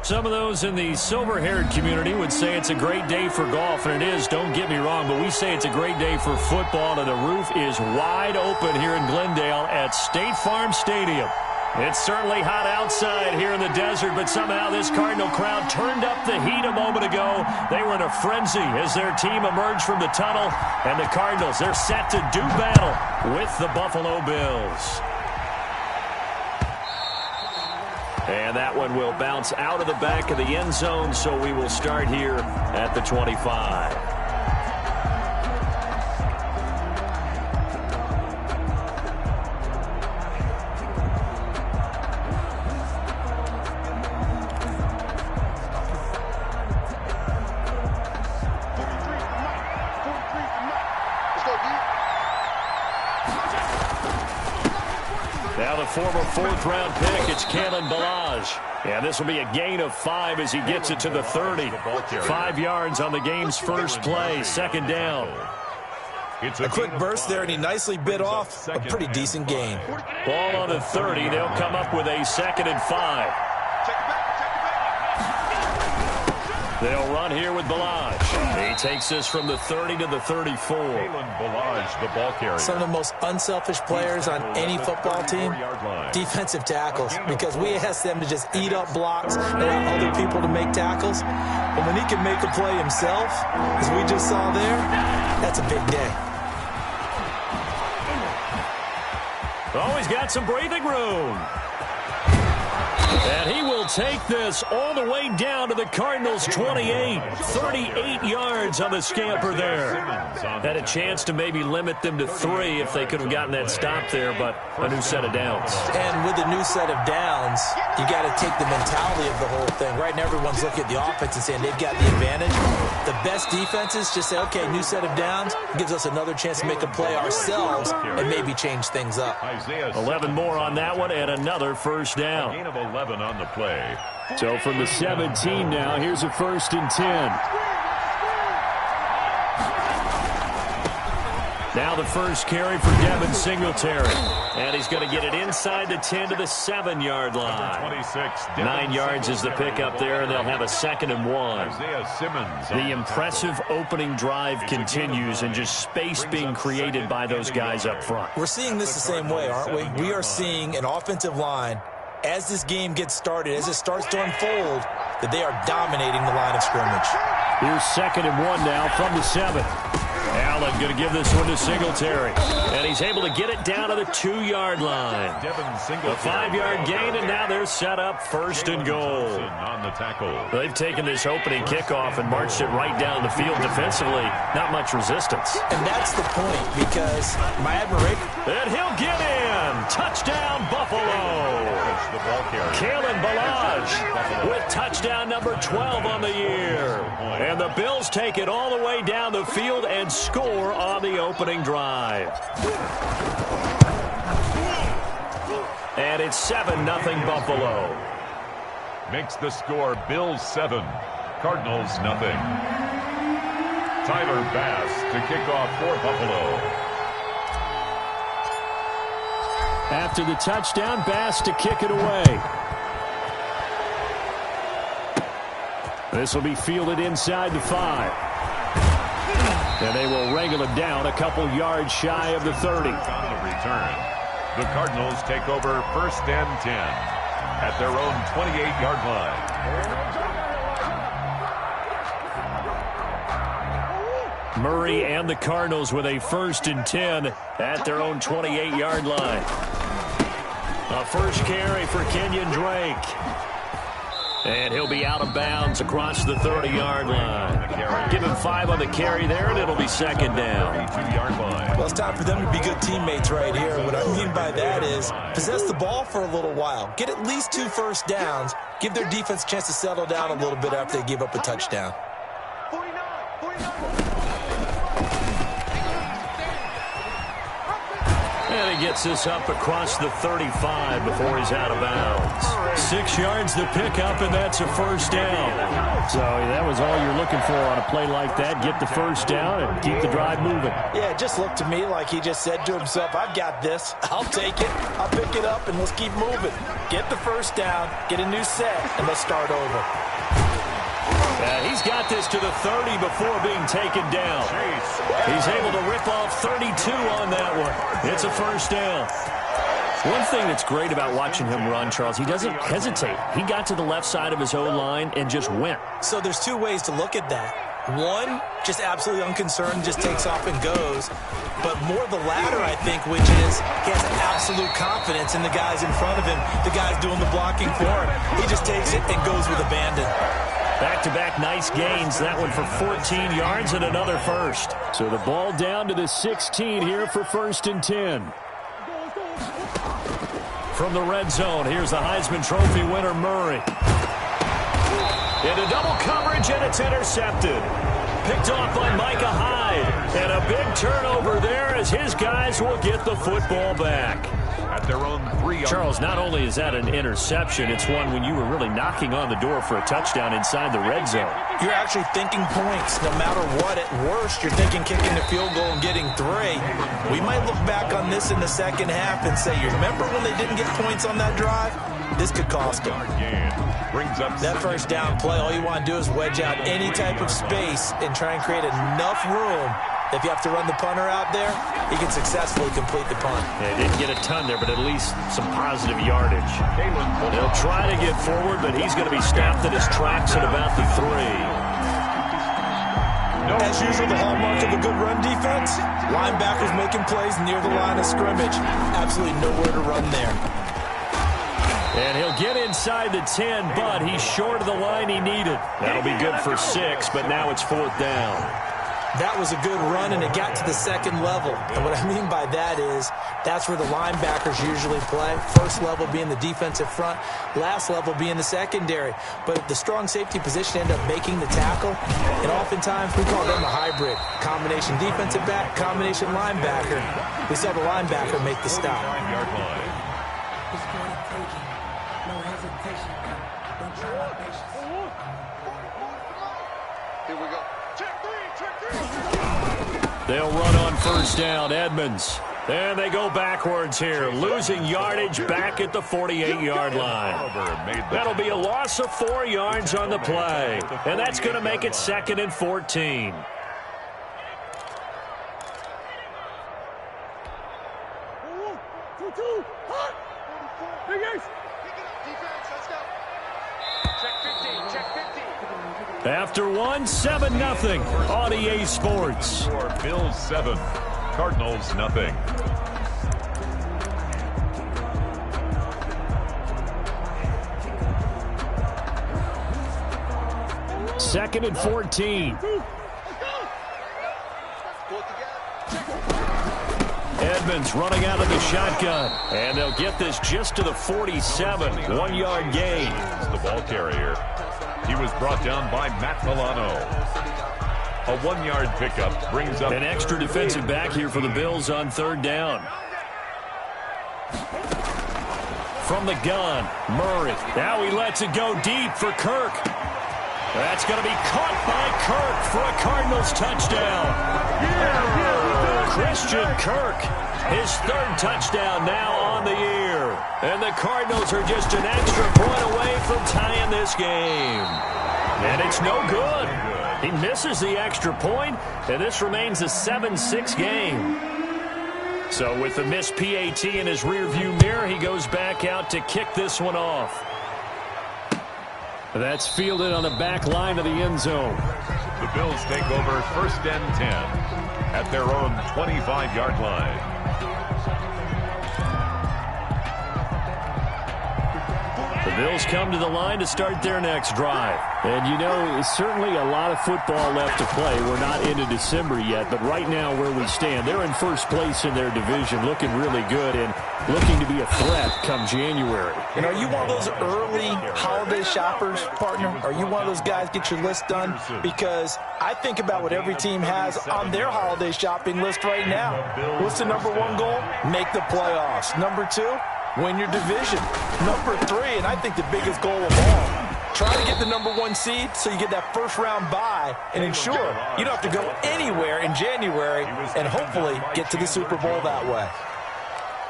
Some of those in the silver-haired community would say it's a great day for golf, and it is, don't get me wrong, but we say it's a great day for football, and the roof is wide open here in Glendale at State Farm Stadium. It's certainly hot outside here in the desert, but somehow this Cardinal crowd turned up the heat a moment ago. They were in a frenzy as their team emerged from the tunnel, and the Cardinals, they're set to do battle with the Buffalo Bills. And that one will bounce out of the back of the end zone, so we will start here at the 25. Former fourth-round pick, it's Kalen Ballage. And this will be a gain of 5 as he gets it to the 30. 5 yards on the game's first play, second down. A quick burst there, and he nicely bit off a pretty decent gain. Ball on the 30. They'll come up with a 2nd and 5. They'll run here with Ballage. He takes this from the 30 to the 34. Ballage, the ball carrier. Some of the most unselfish players on any football team, defensive tackles, because we ask them to just eat up blocks and allow other people to make tackles. But when he can make a play himself, as we just saw there, that's a big day. Oh, he's got some breathing room. And he will take this all the way down to the Cardinals' 28. 38 yards on the scamper there. Had a chance to maybe limit them to 3 if they could have gotten that stop there, but a new set of downs. And with a new set of downs, you got to take the mentality of the whole thing. Right now, everyone's looking at the offense and saying they've got the advantage. The best defenses just say, okay, new set of downs, gives us another chance to make a play ourselves and maybe change things up. 11 more on that one and another first down. Gain of 11 on the play. So from the 17 now, here's a 1st and 10. Now the first carry for Devin Singletary. And he's going to get it inside the 10 to the 7-yard line. 26, 9 yards is the pickup there, and they'll have a 2nd and 1. Isaiah Simmons. The impressive opening drive continues, and just space being created by those guys up front. We're seeing this the same way, aren't we? We are seeing an offensive line, as this game gets started, as it starts to unfold, that they are dominating the line of scrimmage. Here's 2nd and 1 now from the 7. Allen going to give this one to Singletary. And he's able to get it down to the 2-yard line. A 5-yard gain, and now they're set up 1st and goal. On the tackle. They've taken this opening kickoff and marched it right down the field defensively. Not much resistance. And that's the point, because my admiration... And he'll get in. Touchdown, Buffalo. Kalen Ballage with touchdown number 12 on the year. And the Bills take it all the way down the field and score on the opening drive. And it's 7-0 Buffalo. Makes the score Bills 7, Cardinals 0. Tyler Bass to kick off for Buffalo. After the touchdown, Bass to kick it away. This will be fielded inside the 5. And they will wrangle it down a couple yards shy of the 30. On the return, the Cardinals take over 1st and 10 at their own 28-yard line. Murray and the Cardinals with a 1st and 10 at their own 28-yard line. A first carry for Kenyon Drake. And he'll be out of bounds across the 30-yard line. Give him 5 on the carry there, and it'll be 2nd down. 32-yard line. Well, it's time for them to be good teammates right here. What I mean by that is possess the ball for a little while. Get at least 2 first downs. Give their defense a chance to settle down a little bit after they give up a touchdown. And he gets this up across the 35 before he's out of bounds. 6 yards the pickup, and that's a first down. So that was all you're looking for on a play like that. Get the first down and keep the drive moving. Yeah, it just looked to me like he just said to himself, I've got this. I'll take it. I'll pick it up, and let's keep moving. get the first down, get a new set, and let's start over. He's got this to the 30 before being taken down. He's able to rip off 32 on that one. It's a first down. One thing that's great about watching him run, Charles, he doesn't hesitate. He got to the left side of his O-line and just went. So there's two ways to look at that. One, just absolutely unconcerned, just takes off and goes. But more the latter, I think, which is he has absolute confidence in the guys in front of him, the guys doing the blocking for him. He just takes it and goes with abandon. Back-to-back nice gains. That one for 14 yards and another first. So the ball down to the 16 here for 1st and 10. From the red zone, here's the Heisman Trophy winner, Murray. Into double coverage, and it's intercepted. Picked off by Micah Hyde. And a big turnover there as his guys will get the football back. At their own 3-yard. Charles, not only is that an interception, it's one when you were really knocking on the door for a touchdown inside the red zone. You're actually thinking points. No matter what, at worst, you're thinking kicking the field goal and getting 3. We might look back on this in the second half and say, you remember when they didn't get points on that drive? This could cost them. Brings up that first down play, all you want to do is wedge out any type of space and try and create enough room. If you have to run the punter out there, he can successfully complete the punt. Yeah, didn't get a ton there, but at least some positive yardage. They'll try to get forward, but he's going to be stopped at his tracks at about the 3. As usual, the hallmark of a good run defense, linebackers making plays near the line of scrimmage. Absolutely nowhere to run there. And he'll get inside the 10, but he's short of the line he needed. That'll be good for 6, but now it's 4th down. That was a good run, and it got to the second level. And what I mean by that is that's where the linebackers usually play. First level being the defensive front, last level being the secondary. But the strong safety position ended up making the tackle, and oftentimes we call them a hybrid. Combination defensive back, combination linebacker. We saw the linebacker make the stop. Here we go. They'll run on first down, Edmonds. And they go backwards here, losing yardage back at the 48-yard line. That'll be a loss of 4 yards on the play. And that's going to make it 2nd and 14. After one, 7-0 on EA Sports. Bills 7, Cardinals nothing. Second and 14. Edmonds running out of the shotgun. And they'll get this just to the 47. 1-yard gain. The ball carrier. He was brought down by Matt Milano. A 1-yard pickup brings up an extra defensive back here for the Bills on 3rd down. From the gun, Murray. Now he lets it go deep for Kirk. That's going to be caught by Kirk for a Cardinals touchdown. Christian Kirk, his 3rd touchdown now on the year. And the Cardinals are just an extra point away from tying this game. And it's no good. He misses the extra point, and this remains a 7-6 game. So with the missed PAT in his rearview mirror, he goes back out to kick this one off. That's fielded on the back line of the end zone. The Bills take over 1st and 10 at their own 25-yard line. The Bills come to the line to start their next drive. And, you know, certainly a lot of football left to play. We're not into December yet, but right now where we stand, they're in first place in their division, looking really good and looking to be a threat come January. And are you one of those early holiday shoppers, partner? Are you one of those guys get your list done? Because I think about what every team has on their holiday shopping list right now. What's the number 1 goal? Make the playoffs. Number 2? Win your division. Number 3, and I think the biggest goal of all, try to get the number 1 seed so you get that first-round bye and ensure you don't have to go anywhere in January and hopefully get to the Super Bowl that way.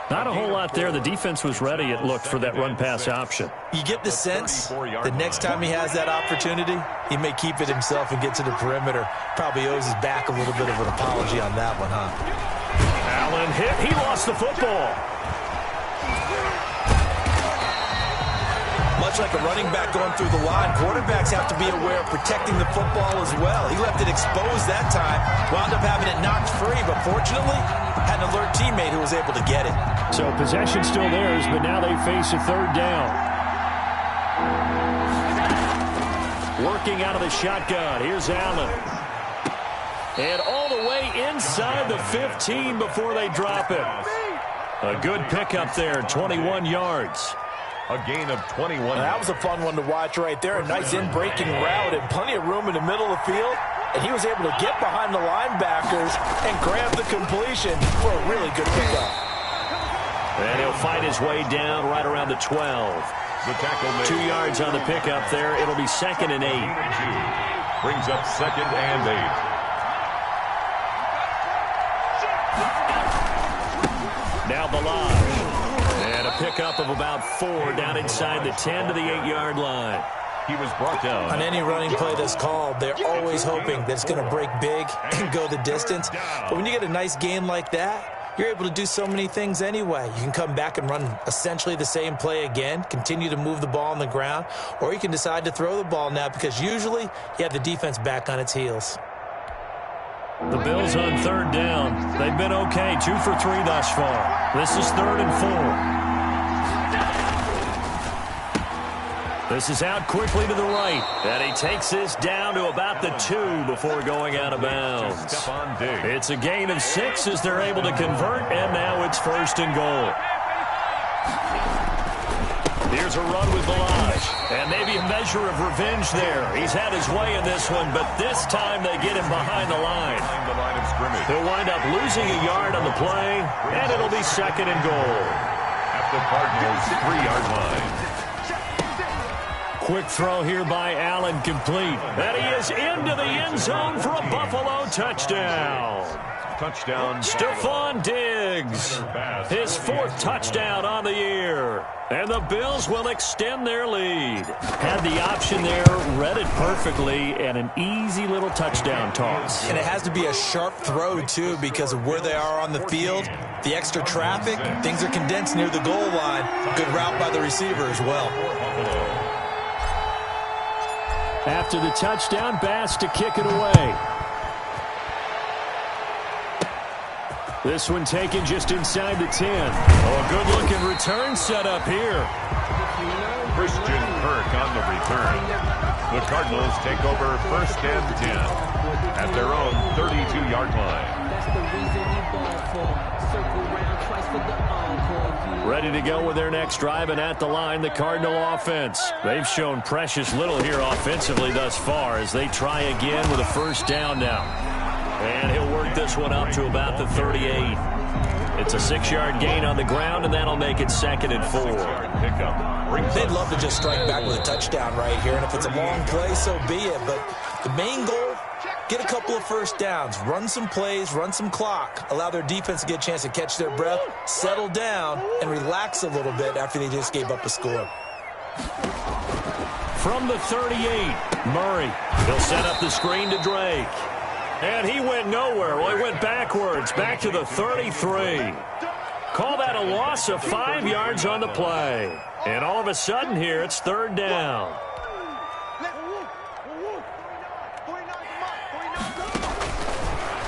Not a whole lot there. The defense was ready, it looked, for that run-pass option. You get the sense the next time he has that opportunity, he may keep it himself and get to the perimeter. Probably owes his back a little bit of an apology on that one, huh? Allen hit. He lost the football. Much like a running back going through the line, quarterbacks have to be aware of protecting the football as well. He left it exposed that time, wound up having it knocked free, but fortunately had an alert teammate who was able to get it. So possession still theirs, but now they face a third down. Working out of the shotgun. Here's Allen. And all the way inside the 15 before they drop it. A good pickup there, 21 yards. A gain of 21. That was a fun one to watch right there. A nice in-breaking route and plenty of room in the middle of the field. And he was able to get behind the linebackers and grab the completion for a really good pickup. And he'll fight his way down right around the 12. The tackle made 2 yards on the pickup there. It'll be 2nd and 8. Brings up 2nd and 8. Now Balaj. And a pickup of about 4 down inside the 10 to the 8-yard line. He was brought down. On any running play that's called, they're always hoping that it's going to break big and go the distance. But when you get a nice gain like that, you're able to do so many things anyway. You can come back and run essentially the same play again, continue to move the ball on the ground, or you can decide to throw the ball now because usually you have the defense back on its heels. The Bills on third down. They've been okay, 2 for 3 thus far. This is 3rd and 4. This is out quickly to the right. And he takes this down to about the 2 before going out of bounds. It's a gain of 6 as they're able to convert, and now it's 1st and goal. Here's a run with Balaj. And maybe a measure of revenge there. He's had his way in this one, but this time they get him behind the line. He'll wind up losing a yard on the play, and it'll be 2nd and goal. At the Cardinals' 3-yard line. Quick throw here by Allen, complete. And he is into the end zone for a Buffalo touchdown. Touchdown. Stephon Diggs, his 4th touchdown on the year. And the Bills will extend their lead. Had the option there, read it perfectly, and an easy little touchdown toss. And it has to be a sharp throw, too, because of where they are on the field. The extra traffic, things are condensed near the goal line. Good route by the receiver as well. After the touchdown, Bass to kick it away. This one taken just inside the 10. Oh, a good-looking return set up here. Christian Kirk on the return. The Cardinals take over 1st and 10 at their own 32-yard line. Ready to go with their next drive, and at the line, the Cardinal offense. They've shown precious little here offensively thus far as they try again with a 1st down now. And he'll work this one up to about the 38. It's a 6-yard gain on the ground, and that'll make it 2nd and 4. They'd love to just strike back with a touchdown right here, and if it's a long play, so be it. But the main goal, get a couple of 1st downs, run some plays, run some clock, allow their defense to get a chance to catch their breath, settle down, and relax a little bit after they just gave up a score. From the 38, Murray. He'll set up the screen to Drake. And he went nowhere. Well, he went backwards, back to the 33. Call that a loss of 5 yards on the play. And all of a sudden here, it's 3rd down.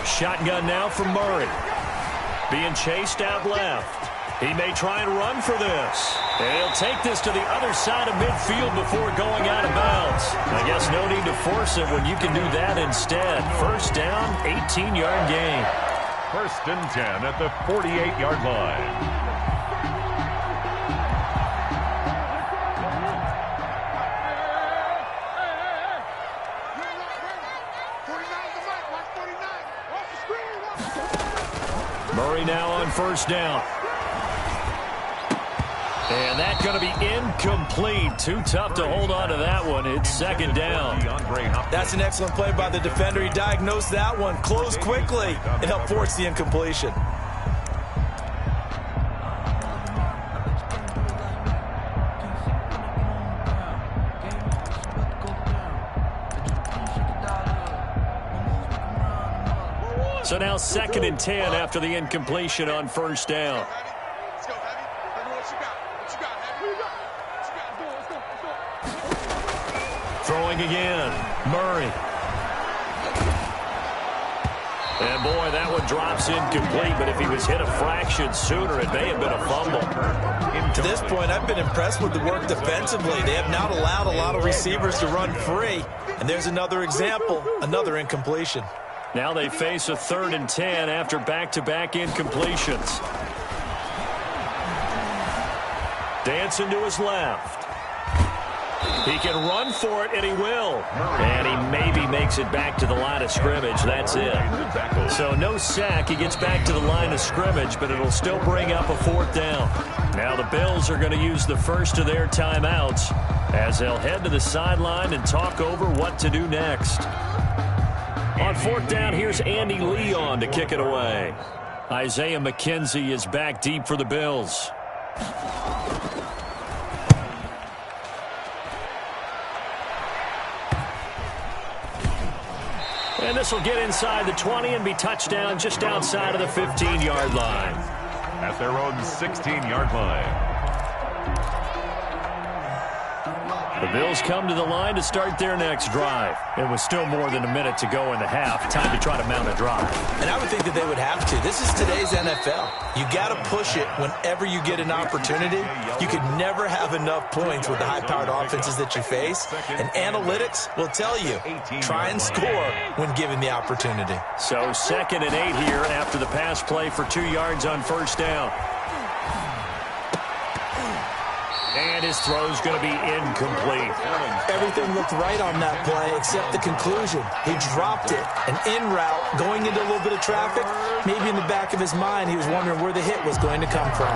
Shotgun now from Murray. Being chased out left. He may try and run for this. And he'll take this to the other side of midfield before going out of bounds. I guess no need to force it when you can do that instead. 1st down, 18-yard gain. 1st and 10 at the 48-yard line. Murray now on 1st down. And that's going to be incomplete. Too tough to hold on to that one. It's 2nd down. That's an excellent play by the defender. He diagnosed that one, closed quickly, and helped force the incompletion. So now 2nd and 10 after the incompletion on first down. Throwing again, Murray. And boy, that one drops incomplete, but if he was hit a fraction sooner, it may have been a fumble. To this point, I've been impressed with the work defensively. They have not allowed a lot of receivers to run free. And there's another example, another incompletion. Now they face a 3rd and 10 after back-to-back incompletions. Dancing to his left. He can run for it, and he will. And he maybe makes it back to the line of scrimmage. That's it. So no sack. He gets back to the line of scrimmage, but it'll still bring up a 4th down. Now the Bills are going to use the first of their timeouts as they'll head to the sideline and talk over what to do next. On 4th down, here's Andy Leon to kick it away. Isaiah McKenzie is back deep for the Bills. And this will get inside the 20 and be touchdown just outside of the 15-yard line. At their own 16-yard line. The Bills come to the line to start their next drive. It was still more than a minute to go in the half. Time to try to mount a drive. And I would think that they would have to. This is today's NFL. You got to push it whenever you get an opportunity. You could never have enough points with the high-powered offenses that you face. And analytics will tell you, try and score when given the opportunity. So 2nd and 8 here after the pass play for 2 yards on first down. And his throw's going to be incomplete. Everything looked right on that play except the conclusion. He dropped it. An in route going into a little bit of traffic. Maybe in the back of his mind he was wondering where the hit was going to come from.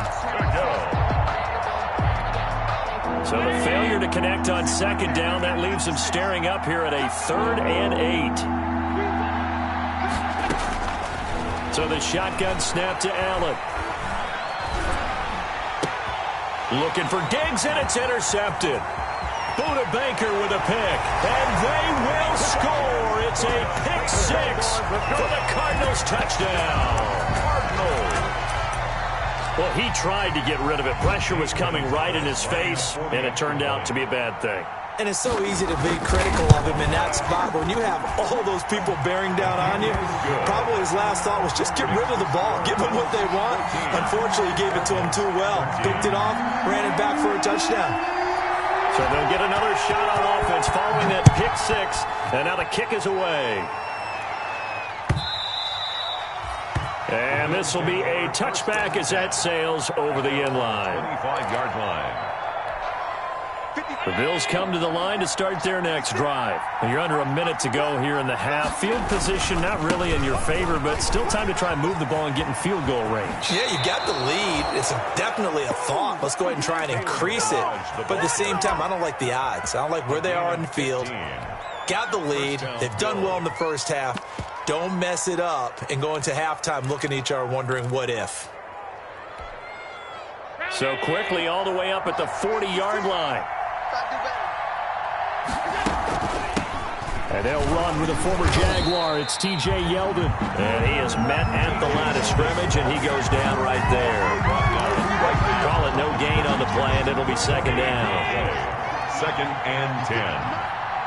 So the failure to connect on 2nd down, that leaves him staring up here at a 3rd and 8. So the shotgun snap to Allen. Looking for Diggs, and it's intercepted. Buda Baker with a pick, and they will score. It's a pick 6 for the Cardinals touchdown. Cardinals. Well, he tried to get rid of it. Pressure was coming right in his face, and it turned out to be a bad thing. And it's so easy to be critical of him in that spot. When you have all those people bearing down on you, probably his last thought was just get rid of the ball, give them what they want. Unfortunately, he gave it to them too well. Picked it off, ran it back for a touchdown. So they'll get another shot on offense following that pick 6, and now the kick is away. And this will be a touchback as that sails over the end line. 25-yard line. The Bills come to the line to start their next drive. You're under a minute to go here in the half. Field position not really in your favor, but still time to try and move the ball and get in field goal range. Yeah, you got the lead. It's definitely a thought. Let's go ahead and try and increase it. But at the same time, I don't like the odds. I don't like where they are on the field. Got the lead. They've done well in the first half. Don't mess it up and go into halftime looking at each other wondering what if. So quickly all the way up at the 40-yard line. And they'll run with a former Jaguar. It's T.J. Yeldon. And he is met at the line of scrimmage, and he goes down right there. Call it no gain on the play, and it'll be 2nd down. 2nd and 10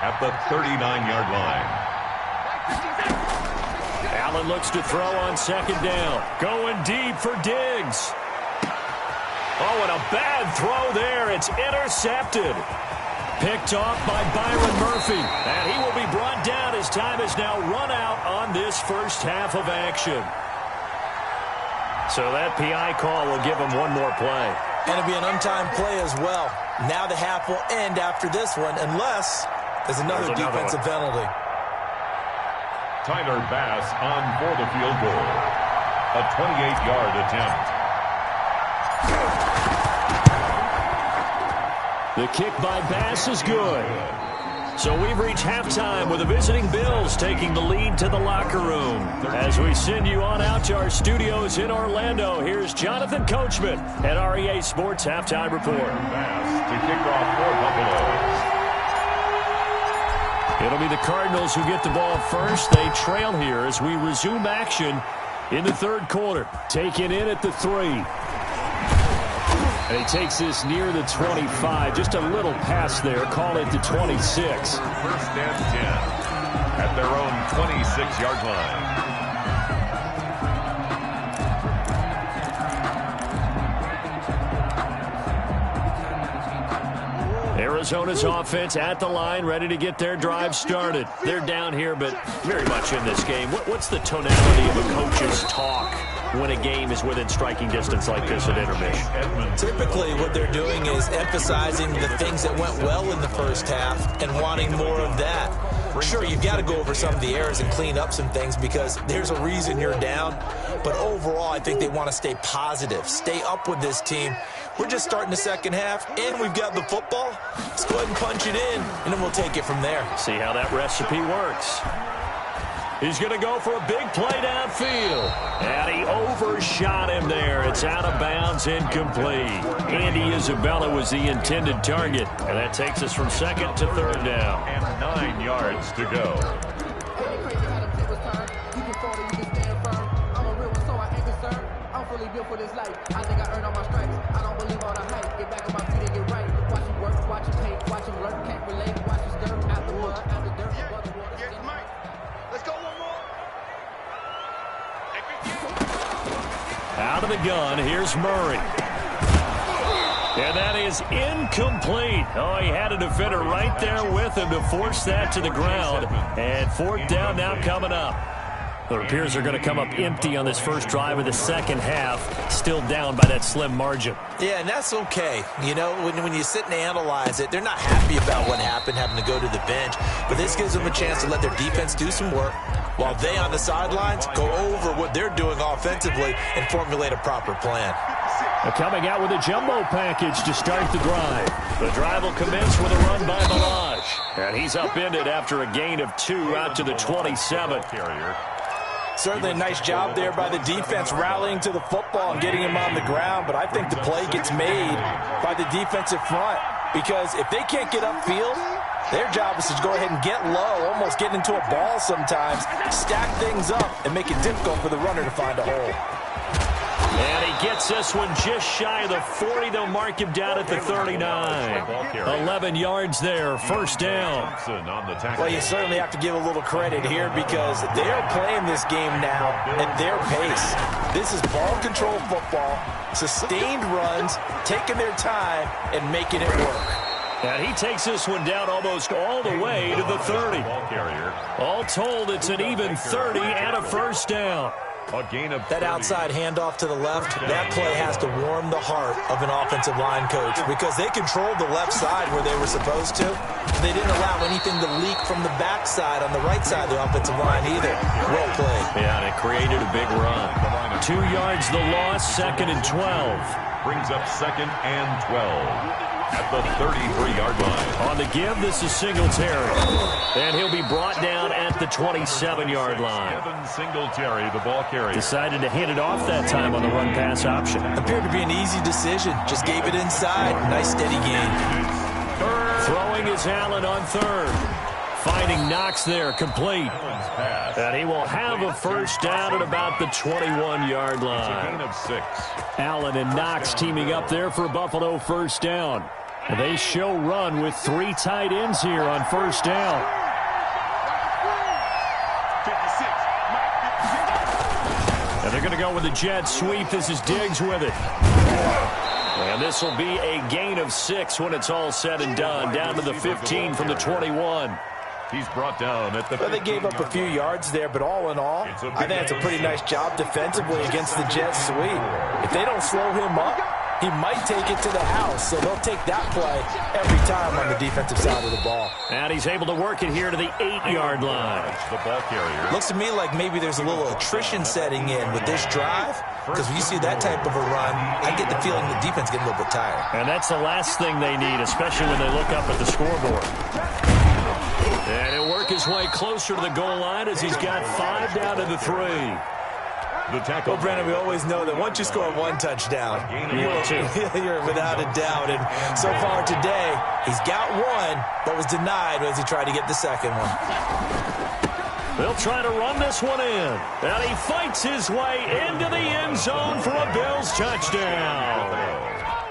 at the 39-yard line. Allen looks to throw on 2nd down. Going deep for Diggs. Oh, and a bad throw there. It's intercepted. Picked off by Byron Murphy. And he will be brought down as time is now run out on this first half of action. So that PI call will give him one more play. And it'll be an untimed play as well. Now the half will end after this one unless there's another defensive penalty. Tyler Bass on for the field goal. A 28-yard attempt. The kick by Bass is good. So we've reached halftime with the visiting Bills taking the lead to the locker room. As we send you on out to our studios in Orlando, here's Jonathan Coachman at REA Sports Halftime Report. Bass to kick off for Buffalo. It'll be the Cardinals who get the ball first. They trail here as we resume action in the third quarter. Taken in at the 3. And he takes this near the 25. Just a little pass there. Call it the 26. First and 10 at their own 26-yard line. Arizona's offense at the line, ready to get their drive started. They're down here, but very much in this game. What's the tonality of a coach's talk when a game is within striking distance like this at intermission? Typically, what they're doing is emphasizing the things that went well in the first half and wanting more of that. Sure, you've got to go over some of the errors and clean up some things because there's a reason you're down. But overall, I think they want to stay positive, stay up with this team. We're just starting the second half, and we've got the football. Let's go ahead and punch it in, and then we'll take it from there. See how that recipe works. He's going to go for a big play downfield. And he overshot him there. It's out of bounds, incomplete. Andy Isabella was the intended target. And that takes us from second to third down. And 9 yards to go. Out of the gun, here's Murray. And that is incomplete. Oh, he had a defender right there with him to force that to the ground. And fourth down now coming up. The Rapiers are going to come up empty on this first drive of the second half, still down by that slim margin. Yeah, and that's okay. You know, when you sit and analyze it, they're not happy about what happened, having to go to the bench. But this gives them a chance to let their defense do some work while they on the sidelines go over what they're doing offensively and formulate a proper plan. Coming out with a jumbo package to start the drive. The drive will commence with a run by Balaj. And he's upended after a gain of 2 out to the 27. Certainly a nice job there by the defense rallying to the football and getting him on the ground, but I think the play gets made by the defensive front because if they can't get upfield, their job is to go ahead and get low, almost get into a ball sometimes, stack things up, and make it difficult for the runner to find a hole. And he gets this one just shy of the 40. They'll mark him down at the 39. 11 yards there, first down. Well, you certainly have to give a little credit here because they're playing this game now at their pace. This is ball control football, sustained runs, taking their time, and making it work. And he takes this one down almost all the way to the 30. All told, it's an even 30 and a first down. That outside handoff to the left, that play has to warm the heart of an offensive line coach because they controlled the left side where they were supposed to. They didn't allow anything to leak from the backside on the right side of the offensive line either. Well played. Yeah, and it created a big run. 2 yards the loss, second and 12. Brings up second and 12. At the 33-yard line. On the give, this is Singletary. And he'll be brought down at the 27-yard line. Kevin Singletary, the ball carrier. Decided to hand it off that time on the run-pass option. Appeared to be an easy decision. Just gave it inside. Nice steady gain. Throwing is Allen on third. Finding Knox there, complete. And he will have a first down at about the 21-yard line. A gain of 6. Allen and Knox teaming up there for Buffalo first down. They show run with 3 tight ends here on first down. And they're going to go with the jet sweep. This is Diggs with it. And this will be a gain of 6 when it's all said and done. Down to the 15 from the 21. He's brought down at the 15. Well, they gave up a few yards there, but all in all, I think it's a pretty nice job defensively against the jet sweep. If they don't slow him up, he might take it to the house, so they'll take that play every time on the defensive side of the ball. And he's able to work it here to the 8-yard line. The ball carrier. Looks to me like maybe there's a little attrition setting in with this drive, because when you see that type of a run, I get the feeling the defense getting a little bit tired. And that's the last thing they need, especially when they look up at the scoreboard. And he'll work his way closer to the goal line as he's got 5 down to the 3. The tackle. Well, Brandon, we always know that once you score one touchdown, you're without a doubt. And so far today, he's got one, but was denied as he tried to get the second one. They'll try to run this one in. And he fights his way into the end zone for a Bills touchdown.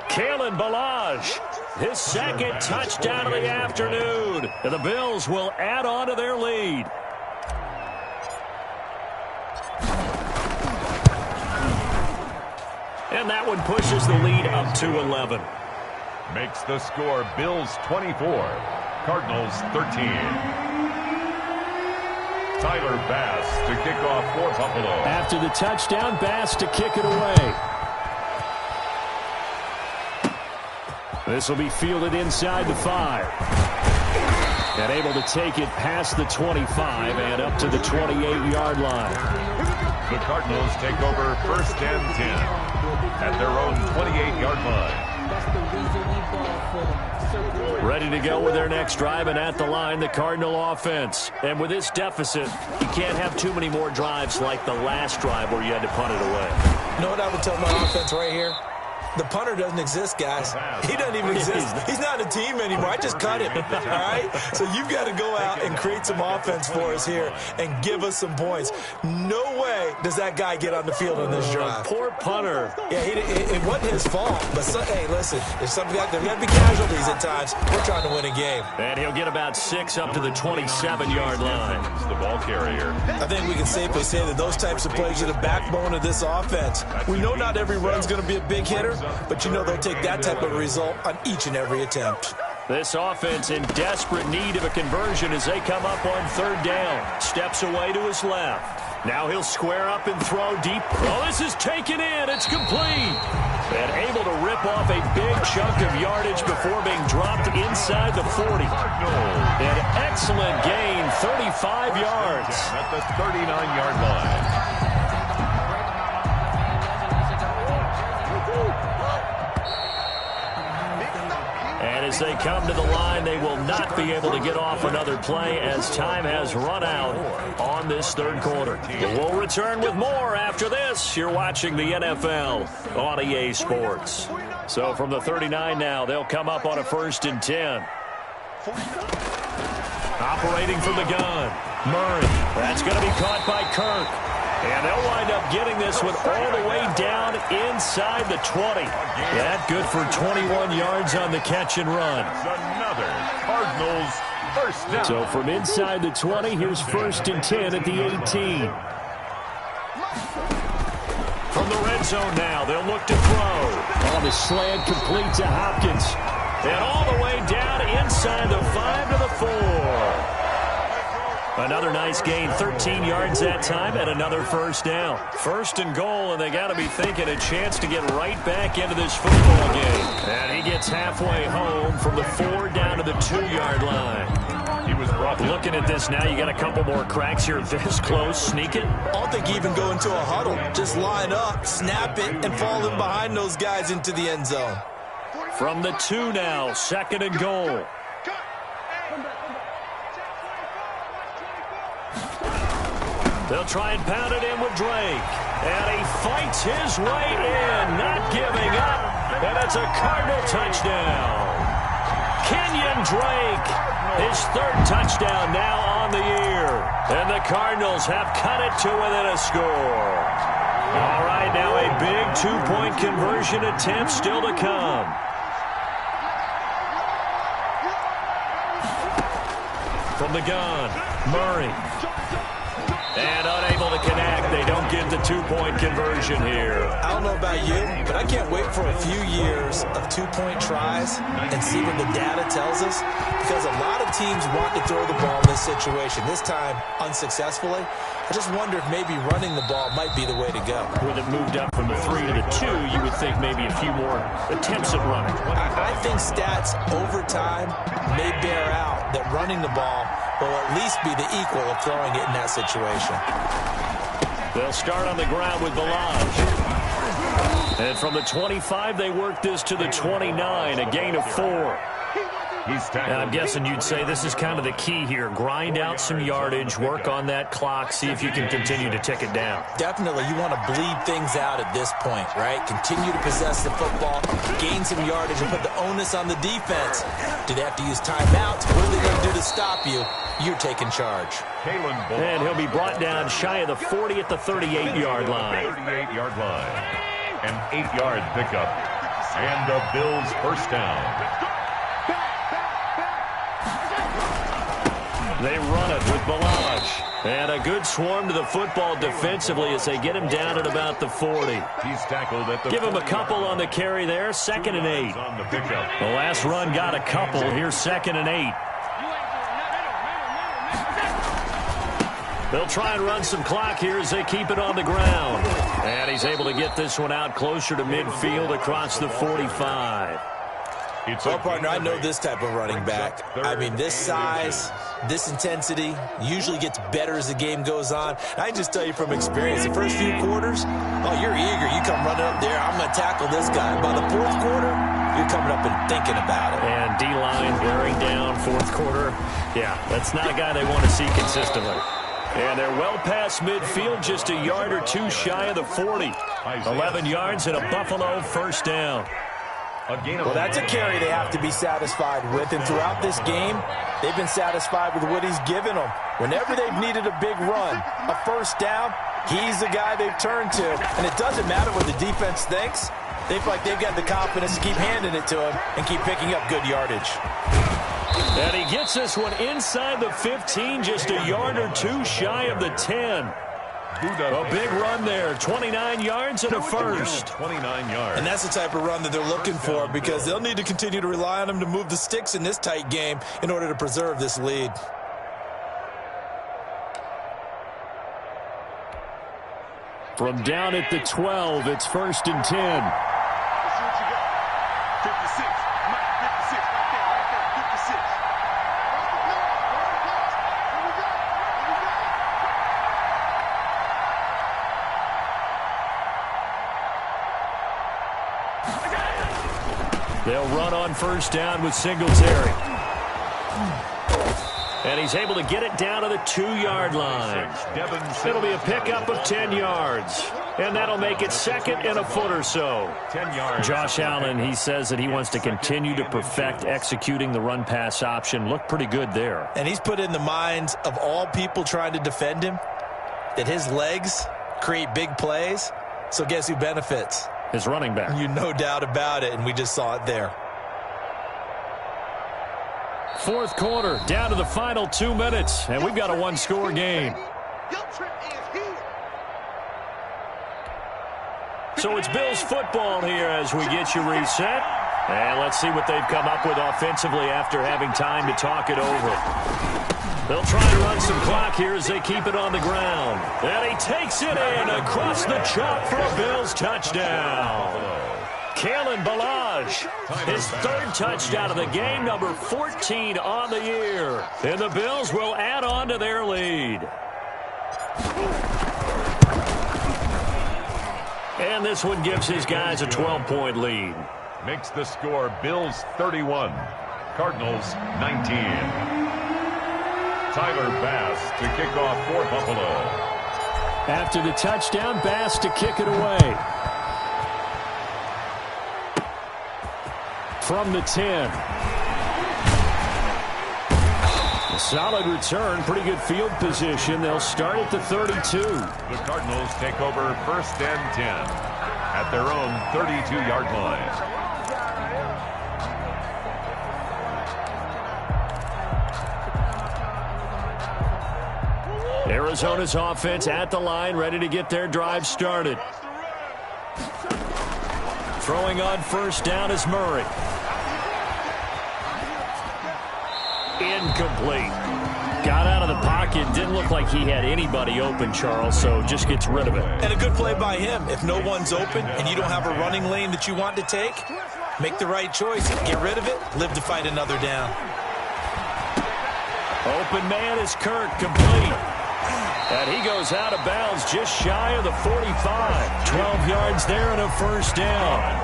Kalen Ballage, his second touchdown of the afternoon. And the Bills will add on to their lead. And that one pushes the lead up to 11. Makes the score Bills 24, Cardinals 13. Tyler Bass to kick off for Buffalo. After the touchdown, Bass to kick it away. This will be fielded inside the 5. And able to take it past the 25 and up to the 28-yard line. The Cardinals take over first and 10 at their own 28-yard line. Ready to go with their next drive, and at the line, the Cardinal offense. And with this deficit, you can't have too many more drives like the last drive where you had to punt it away. You know what I would tell my offense right here? The punter doesn't exist, guys. He doesn't even exist. He's not a team anymore. I just cut him, all right? So you've got to go out and create some offense for us here and give us some points. No way does that guy get on the field on this drive. Poor punter. Yeah, it wasn't his fault. But, hey, listen, there's something out there. There got to be casualties at times. We're trying to win a game. And he'll get about 6 up to the 27-yard line. It's the ball carrier. I think we can safely say that those types of plays are the backbone of this offense. We know not every run's going to be a big hitter, but you know they'll take that type of result on each and every attempt. This offense in desperate need of a conversion as they come up on third down. Steps away to his left. Now he'll square up and throw deep. Oh, this is taken in. It's complete. And able to rip off a big chunk of yardage before being dropped inside the 40. An excellent gain, 35 yards. At the 39-yard line. And as they come to the line, they will not be able to get off another play as time has run out on this third quarter. We'll return with more after this. You're watching the NFL on EA Sports. So from the 39 now, they'll come up on a 1st and 10. Operating from the gun, Murray. That's going to be caught by Kirk. And they'll wind up getting this one all the way down inside the 20. That good for 21 yards on the catch and run. Another Cardinals first down. So from inside the 20, here's 1st and 10 at the 18. From the red zone now, they'll look to throw. On the slant, complete to Hopkins. And all the way down inside the 5 to the 4. Another nice gain, 13 yards that time, and another first down. 1st and goal, and they got to be thinking a chance to get right back into this football game. And he gets halfway home from the 4 down to the 2-yard line. He was brought in. Looking at this now, you got a couple more cracks here. This close, sneak it. I don't think you even go into a huddle. Just line up, snap it, and fall in behind those guys into the end zone. From the 2 now, 2nd and goal. They'll try and pound it in with Drake. And he fights his way in, not giving up. And it's a Cardinal touchdown. Kenyon Drake, his 3rd touchdown now on the year. And the Cardinals have cut it to within a score. All right, now a big 2-point conversion attempt still to come. From the gun, Murray. And unable to connect. They don't get the 2-point conversion here. I don't know about you, but I can't wait for a few years of 2-point tries and see what the data tells us. Because a lot of teams want to throw the ball in this situation. This time, unsuccessfully. I just wonder if maybe running the ball might be the way to go. With it moved up from the 3 to the 2, you would think maybe a few more attempts at running. I think stats over time may bear out that running the ball will at least be the equal of throwing it in that situation. They'll start on the ground with Ballage. And from the 25, they work this to the 29, a gain of 4. He's tackled. And I'm guessing you'd say this is kind of the key here. Grind out some yardage, work on that clock, see if you can continue to tick it down. Definitely, you want to bleed things out at this point, right? Continue to possess the football, gain some yardage, and put the onus on the defense. Do they have to use timeouts? What are they going to do to stop you? You're taking charge. And he'll be brought down shy of the 40 at the 38-yard line. 38-yard line. An 8-yard pickup. And a Bills first down. They run it with Balaj. And a good swarm to the football defensively as they get him down at about the 40. He's tackled at the Give him a couple on the carry there, 2nd and 8. On the pickup. The last run got a couple. Here's 2nd and 8. They'll try and run some clock here as they keep it on the ground. And he's able to get this one out closer to midfield across the 45. Well, partner, I know this type of running back. I mean, this size, this intensity usually gets better as the game goes on. I can just tell you from experience, the first few quarters, oh, you're eager. You come running up there, I'm going to tackle this guy. By the fourth quarter, you're coming up and thinking about it. And D-line wearing down fourth quarter. Yeah, that's not a guy they want to see consistently. And they're well past midfield, just a yard or two shy of the 40. 11 yards and a Buffalo first down. Well, that's a carry they have to be satisfied with. And throughout this game, they've been satisfied with what he's given them. Whenever they've needed a big run, a first down, he's the guy they've turned to. And it doesn't matter what the defense thinks. They feel like they've got the confidence to keep handing it to him and keep picking up good yardage. And he gets this one inside the 15, just a yard or two shy of the 10. A big run there, 29 yards and a first. 29 yards. And that's the type of run that they're looking for because they'll need to continue to rely on him to move the sticks in this tight game in order to preserve this lead. From down at the 12, it's 1st and 10. They'll run on first down with Singletary. And he's able to get it down to the 2-yard line. It'll be a pickup of 10 yards. And that'll make it 2nd and a foot or so. 10 yards. Josh Allen, he says that he wants to continue to perfect executing the run-pass option. Looked pretty good there. And he's put in the minds of all people trying to defend him that his legs create big plays. So guess who benefits? His running back. You no doubt about it, and we just saw it there. Fourth quarter, down to the final 2 minutes, and we've got a one-score game. So it's Bills football here as we get you reset. And let's see what they've come up with offensively after having time to talk it over. They'll try to run some clock here as they keep it on the ground. And he takes it in across the chalk for a Bills touchdown. Kalen Balaj, his 3rd touchdown of the game, number 14 on the year. And the Bills will add on to their lead. And this one gives his guys a 12-point lead. Makes the score Bills 31, Cardinals 19. Tyler Bass to kick off for Buffalo. After the touchdown, Bass to kick it away. From the 10. A solid return, pretty good field position. They'll start at the 32. The Cardinals take over 1st and 10 at their own 32-yard line. Arizona's offense at the line, ready to get their drive started. Throwing on first down is Murray. Incomplete. Got out of the pocket. Didn't look like he had anybody open, Charles, so just gets rid of it. And a good play by him. If no one's open and you don't have a running lane that you want to take, make the right choice. Get rid of it. Live to fight another down. Open man is Kirk, complete. And he goes out of bounds just shy of the 45. 12 yards there and a first down.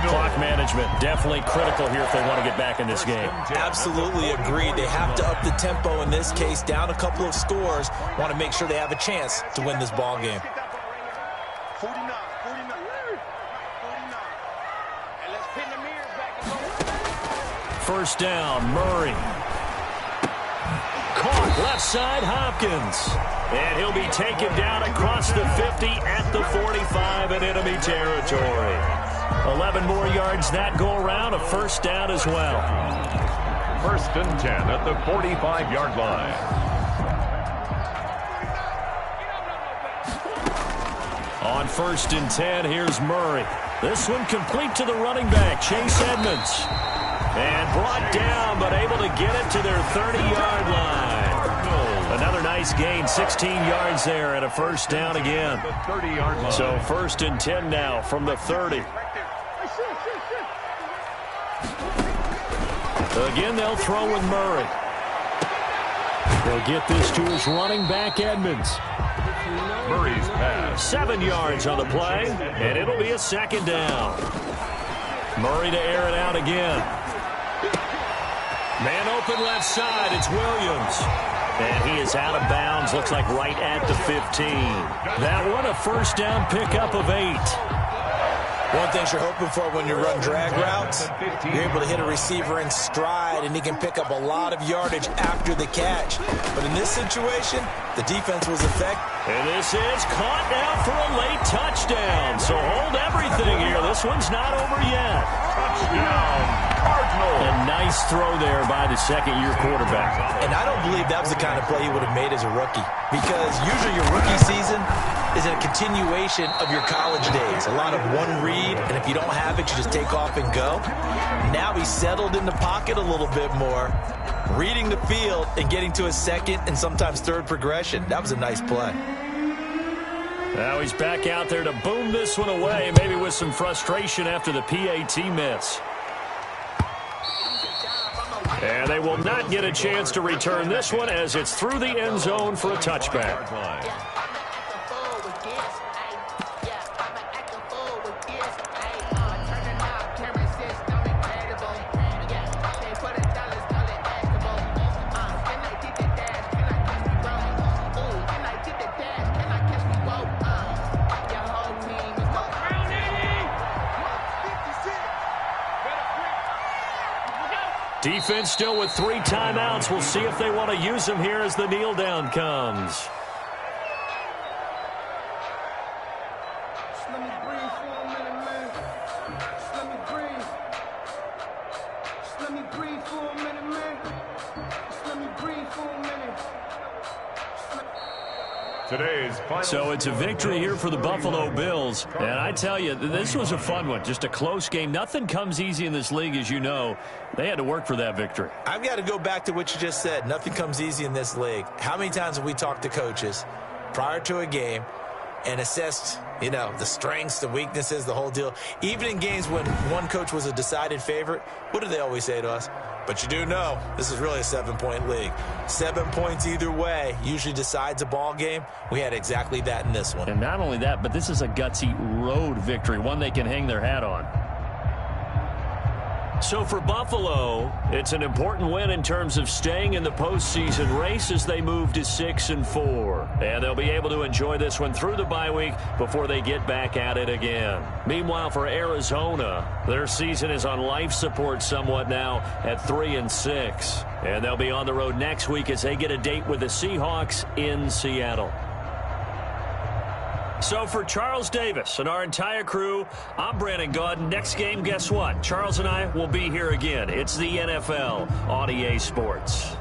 Clock management definitely critical here if they want to get back in this game. Absolutely agreed. They have to up the tempo in this case, down a couple of scores. Want to make sure they have a chance to win this ball game. 49. And let's pin the mirrors back. First down, Murray. Caught left side, Hopkins. And he'll be taken down across the 50 at the 45 in enemy territory. 11 more yards that go around, a first down as well. First and 10 at the 45-yard line. On first and 10, here's Murray. This one complete to the running back, Chase Edmonds. And brought down, but able to get it to their 30-yard line. Another nice gain, 16 yards there, and a first down again. So first and 10 now from the 30. Again, they'll throw with Murray. They'll get this to his running back, Edmonds. Murray's pass. 7 yards on the play, and it'll be a second down. Murray to air it out again. Man open left side, it's Williams. And he is out of bounds, looks like right at the 15. That one a first down pickup of 8. One thing you're hoping for when you run drag routes, you're able to hit a receiver in stride, and he can pick up a lot of yardage after the catch. But in this situation, the defense was effective. And this is caught now for a late touchdown. So hold everything here. This one's not over yet. Touchdown, Cardinals. A nice throw there by the second-year quarterback. And I don't believe that was the kind of play he would have made as a rookie, because usually your rookie season is a continuation of your college days. A lot of one read, and if you don't have it, you just take off and go. Now he's settled in the pocket a little bit more, reading the field and getting to his second and sometimes third progression. That was a nice play. Now he's back out there to boom this one away, maybe with some frustration after the PAT miss. And they will not get a chance to return this one as it's through the end zone for a touchback. Defense still with 3 timeouts. We'll see if they want to use them here as the kneel down comes. Just let me breathe for a minute, man. Just let me breathe. Just let me breathe for a minute, man. Just let me breathe for a minute. So it's a victory here for the Buffalo Bills. And I tell you, this was a fun one. Just a close game. Nothing comes easy in this league, as you know. They had to work for that victory. I've got to go back to what you just said. Nothing comes easy in this league. How many times have we talked to coaches prior to a game and assessed, you know, the strengths, the weaknesses, the whole deal? Even in games when one coach was a decided favorite, what do they always say to us? But you do know this is really a 7-point league. 7 points either way usually decides a ball game. We had exactly that in this one. And not only that, but this is a gutsy road victory, one they can hang their hat on. So for Buffalo, it's an important win in terms of staying in the postseason race as they move to 6-4. And they'll be able to enjoy this one through the bye week before they get back at it again. Meanwhile, for Arizona, their season is on life support somewhat now at 3-6. And they'll be on the road next week as they get a date with the Seahawks in Seattle. So for Charles Davis and our entire crew, I'm Brandon Gaudin. Next game, guess what? Charles and I will be here again. It's the NFL on EA Sports.